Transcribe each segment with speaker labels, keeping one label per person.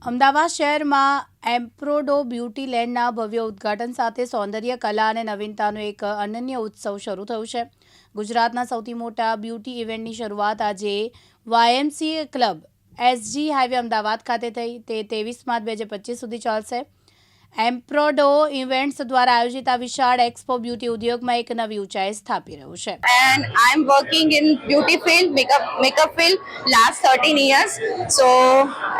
Speaker 1: અમદાવાદ શહેરમાં એમ્પ્રોડો બ્યુટી લેન્ડના ભવ્ય ઉદ્ઘાટન સાથે સૌંદર્ય કલા અને નવીનતાનો એક અનન્ય ઉત્સવ શરૂ થયો છે। ગુજરાતના સૌથી મોટા બ્યુટી ઇવેન્ટની શરૂઆત આજે YMCA club SG highway Ahmedabad ખાતે થઈ। તે 23 માર્ચ 2025 સુધી ચાલશે। એમ્પ્રોડો ઇવેન્ટ્સ દ્વારા આયોજિત આ વિશાળ એક્સપો બ્યુટી ઉદ્યોગમાં એક નવી ઊંચાઈ સ્થાપી રહ્યું છે।
Speaker 2: And I'm working in beauty field, makeup field last 13 years. So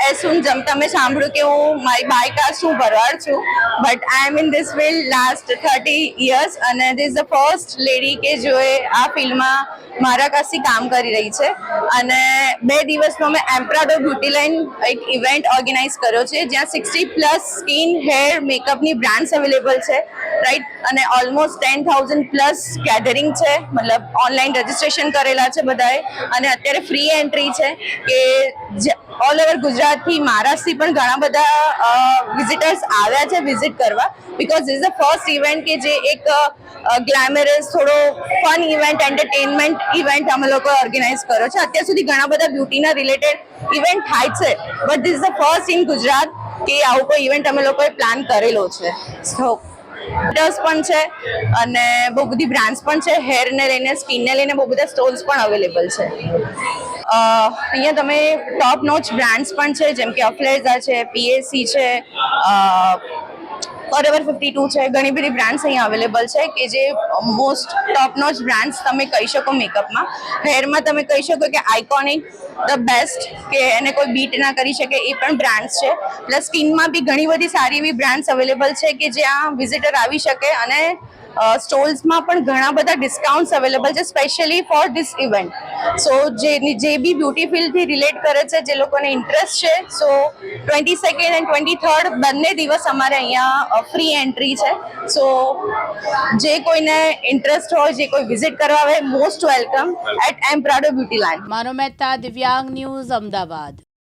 Speaker 2: as soon as તમે સાંભળ્યું કે હું મારી બાયકાસ્ટ હું ભરવાડ છું, but I am in this field last 30 years and this is the first lady કે જોએ આ ફિલ્ડમાં મારા કાસથી કામ કરી રહી છે। અને 2 દિવસનો મેં એમ્પ્રોડો બ્યુટી લાઇન એક ઇવેન્ટ ઓર્ગેનાઇઝ કર્યો છે જ્યાં 60+ સ્કિન હેર મેકઅપની બ્રાન્ડ્સ અવેલેબલ છે, રાઈટ। અને ઓલમોસ્ટ 10,000+ ગેધરિંગ છે, મતલબ ઓનલાઈન રજિસ્ટ્રેશન કરેલા છે બધાએ। અને અત્યારે ફ્રી એન્ટ્રી છે કે ઓલ ઓવર ગુજરાતથી, મહારાષ્ટ્રથી પણ ઘણા બધા વિઝિટર્સ આવ્યા છે વિઝિટ કરવા, because this is the first event કે જે એક ગ્લેમરસ થોડો ફન ઇવેન્ટ, એન્ટરટેનમેન્ટ ઇવેન્ટ અમે લોકો ઓર્ગેનાઇઝ કર્યો છે। અત્યાર સુધી ઘણા બધા બ્યુટીના રિલેટેડ ઇવેન્ટ થાય છે, but this is the first in Gujarat કે આવું કોઈ ઇવેન્ટ અમે લોકોએ પ્લાન કરેલો છે। સો પણ છે અને બહુ બધી બ્રાન્ડ્સ પણ છે, હેરને લઈને, સ્કિનને લઈને બહુ બધા સ્ટોલ્સ પણ અવેલેબલ છે। અહીંયા તમે ટોપ નોચ બ્રાન્ડ્સ પણ છે, જેમ કે અફલેઝા છે, PSC છે, ફોરએવર 52 છે, ઘણી બધી બ્રાન્ડ્સ અહીંયા અવેલેબલ છે કે જે મોસ્ટ ટોપ નોચ બ્રાન્ડ્સ તમે કહી શકો મેકઅપમાં। હેરમાં તમે કહી શકો કે આઇકોનિક, ધ બેસ્ટ, કે એને કોઈ બીટ ના કરી શકે એ પણ બ્રાન્ડ્સ છે। પ્લસ સ્કિનમાં બી ઘણી બધી સારી એવી બ્રાન્ડ્સ અવેલેબલ છે કે જ્યાં વિઝિટર આવી શકે અને સ્ટોલ્સમાં પણ ઘણા બધા ડિસ્કાઉન્ટ્સ અવેલેબલ છે સ્પેશિયલી ફોર ધીસ ઇવેન્ટ। સો જે બી બ્યુટી ફિલ્ડથી રિલેટ કરે છે, જે લોકોને ઇન્ટરેસ્ટ છે, સો 22nd એન્ડ 23rd બંને દિવસ અમારે અહીંયા ફ્રી એન્ટ્રી છે। સો જે કોઈને ઇન્ટરેસ્ટ હોય, જે કોઈ વિઝિટ કરવા આવે, મોસ્ટ વેલકમ એટ એમ્પ્રોડો બ્યુટી લેન્ડ।
Speaker 1: માનો મહેતા, દિવ્યાંગ ન્યૂઝ, અમદાવાદ।